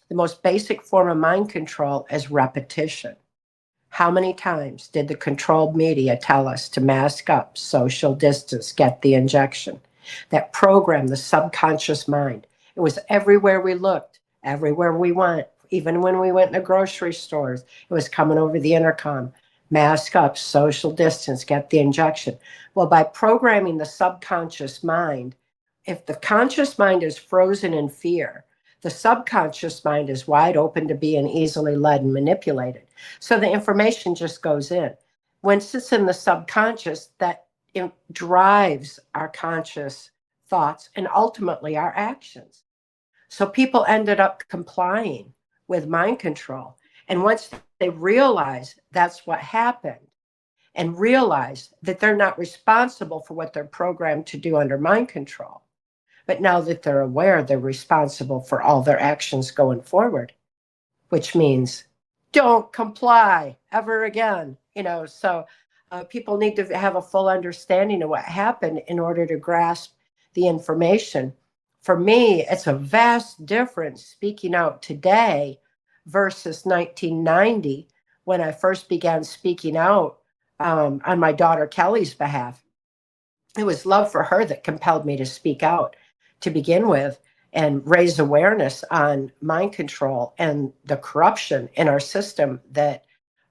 The most basic form of mind control is repetition. How many times did the controlled media tell us to mask up, social distance, get the injection? That programmed the subconscious mind. It was everywhere we looked, everywhere we went, even when we went in the grocery stores, it was coming over the intercom. Mask up, social distance, get the injection. Well, by programming the subconscious mind, if the conscious mind is frozen in fear, the subconscious mind is wide open to being easily led and manipulated. So the information just goes in. Once it's in the subconscious, that it drives our conscious thoughts and ultimately our actions. So people ended up complying with mind control. And once they realize that's what happened and realize that they're not responsible for what they're programmed to do under mind control, but now that they're aware, they're responsible for all their actions going forward, which means don't comply ever again. So people need to have a full understanding of what happened in order to grasp the information. For me, it's a vast difference speaking out today versus 1990 when I first began speaking out on my daughter Kelly's behalf. It was love for her that compelled me to speak out to begin with and raise awareness on mind control and the corruption in our system that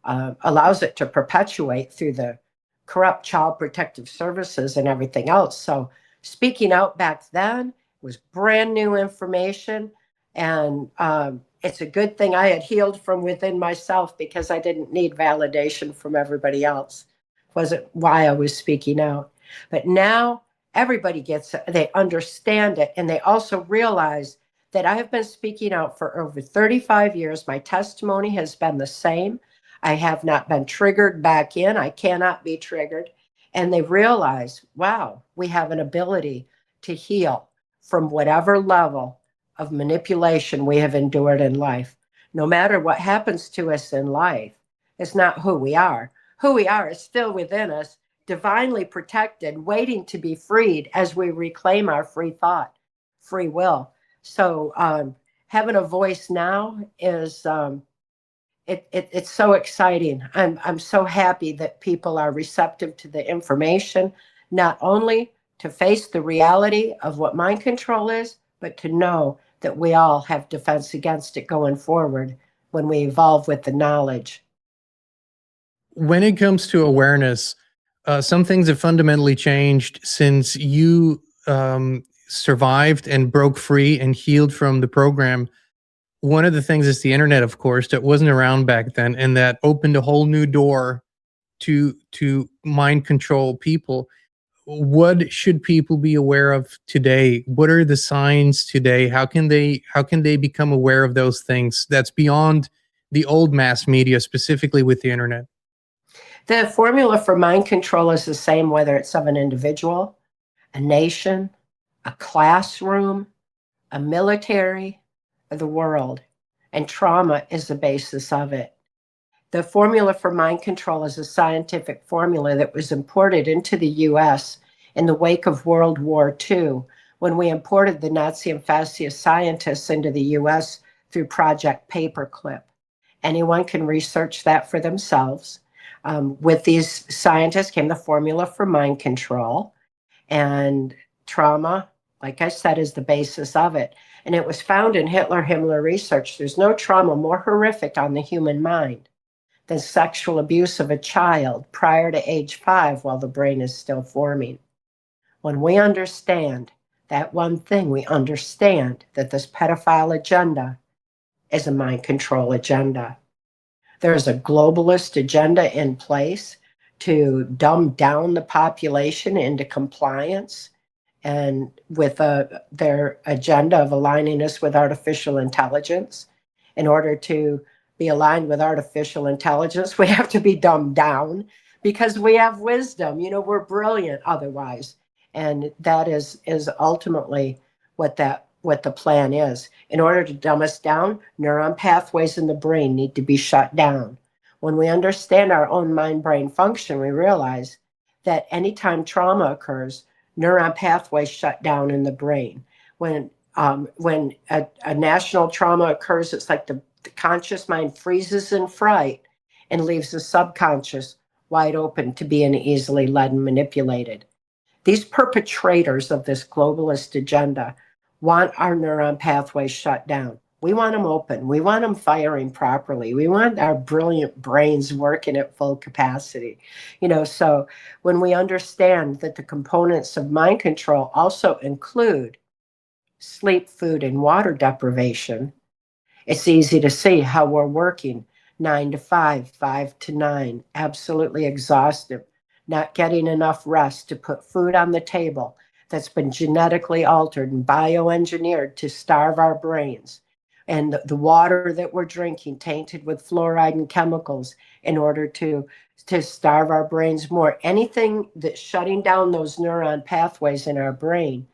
allows it to perpetuate through the corrupt child protective services and everything else. So speaking out back then was brand new information. And it's a good thing I had healed from within myself because I didn't need validation from everybody else. It wasn't why I was speaking out. But now everybody gets it, they understand it, and they also realize that I have been speaking out for over 35 years. My testimony has been the same. I have not been triggered back in. I cannot be triggered. And they realize, wow, we have an ability to heal from whatever level of manipulation we have endured in life. No matter what happens to us in life, it's not who we are. Who we are is still within us, divinely protected, waiting to be freed as we reclaim our free thought, free will. So having a voice now is it's so exciting. I'm so happy that people are receptive to the information, not only to face the reality of what mind control is, but to know that we all have defense against it going forward when we evolve with the knowledge. When it comes to awareness, some things have fundamentally changed since you survived and broke free and healed from the program. One of the things is the internet, of course, that wasn't around back then, and that opened a whole new door to mind control people. What should people be aware of today? What are the signs today? How can they become aware of those things that's beyond the old mass media, specifically with the internet? The formula for mind control is the same, whether it's of an individual, a nation, a classroom, a military, or the world. And trauma is the basis of it. The formula for mind control is a scientific formula that was imported into the US in the wake of World War II, when we imported the Nazi and fascist scientists into the US through Project Paperclip. Anyone can research that for themselves. With these scientists came the formula for mind control, and trauma, like I said, is the basis of it. And it was found in Himmler research. There's no trauma more horrific on the human mind than sexual abuse of a child prior to age 5 while the brain is still forming. When we understand that one thing, we understand that this pedophile agenda is a mind control agenda. There's a globalist agenda in place to dumb down the population into compliance, and with their agenda of aligning us with artificial intelligence. In order to be aligned with artificial intelligence, we have to be dumbed down because we have wisdom. We're brilliant otherwise. And that is ultimately what the plan is. In order to dumb us down, neuron pathways in the brain need to be shut down. When we understand our own mind-brain function, we realize that anytime trauma occurs, neuron pathways shut down in the brain. When When a national trauma occurs, it's like the conscious mind freezes in fright and leaves the subconscious wide open to being easily led and manipulated. These perpetrators of this globalist agenda want our neuron pathways shut down. We want them open. We want them firing properly. We want our brilliant brains working at full capacity. So when we understand that the components of mind control also include sleep, food, and water deprivation, it's easy to see how we're working 9 to 5, 5 to 9, absolutely exhausted, not getting enough rest to put food on the table that's been genetically altered and bioengineered to starve our brains. And the water that we're drinking tainted with fluoride and chemicals in order to starve our brains more. Anything that's shutting down those neuron pathways in our brain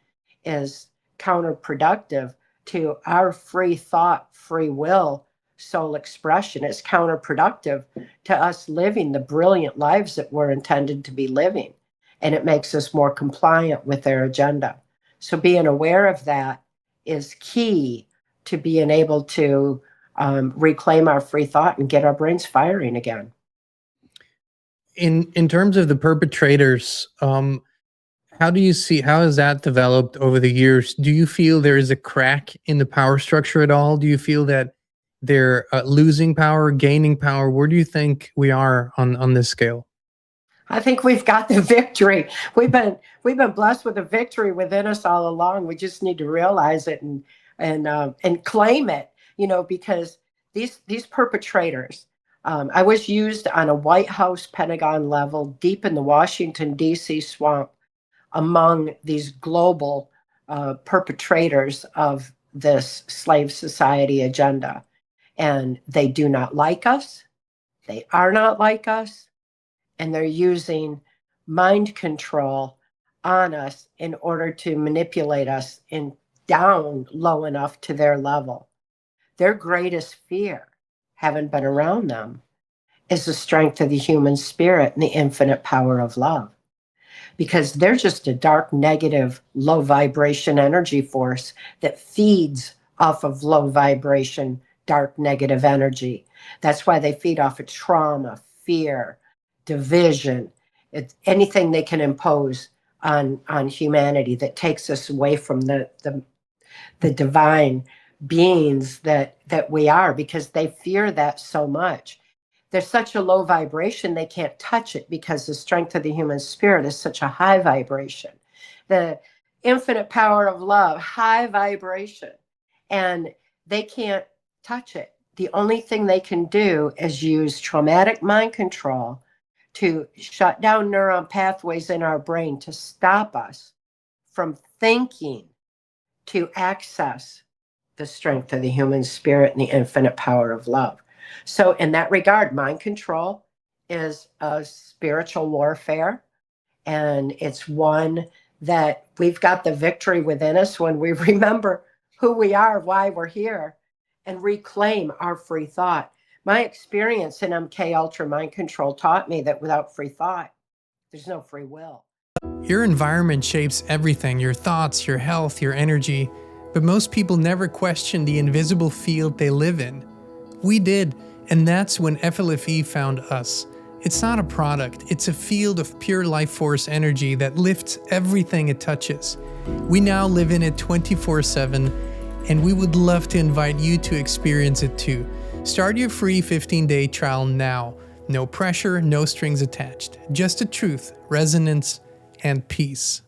is counterproductive to our free thought, free will, soul expression. It's counterproductive to us living the brilliant lives that we're intended to be living. And it makes us more compliant with their agenda. So being aware of that is key to being able to reclaim our free thought and get our brains firing again. In terms of the perpetrators, how has that developed over the years? Do you feel there is a crack in the power structure at all? Do you feel that they're losing power, gaining power? Where do you think we are on this scale? I think we've got the victory. We've been blessed with a victory within us all along. We just need to realize it and claim it. Because these perpetrators. I was used on a White House, Pentagon level, deep in the Washington, D.C. swamp, among these global perpetrators of this slave society agenda. And they do not like us. They are not like us. And they're using mind control on us in order to manipulate us down low enough to their level. Their greatest fear, having been around them, is the strength of the human spirit and the infinite power of love. Because they're just a dark, negative, low vibration energy force that feeds off of low vibration, dark, negative energy. That's why they feed off of trauma, fear, division. It's anything they can impose on humanity that takes us away from the divine beings that we are, because they fear that so much. There's such a low vibration, they can't touch it because the strength of the human spirit is such a high vibration. The infinite power of love, high vibration, and they can't touch it. The only thing they can do is use traumatic mind control to shut down neuron pathways in our brain to stop us from thinking to access the strength of the human spirit and the infinite power of love. So in that regard, mind control is a spiritual warfare, and it's one that we've got the victory within us when we remember who we are, why we're here, and reclaim our free thought. My experience in MK Ultra Mind Control taught me that without free thought, there's no free will. Your environment shapes everything, your thoughts, your health, your energy, but most people never question the invisible field they live in. We did, and that's when FLFE found us. It's not a product, it's a field of pure life force energy that lifts everything it touches. We now live in it 24/7, and we would love to invite you to experience it too. Start your free 15-day trial now. No pressure, no strings attached. Just the truth, resonance, and peace.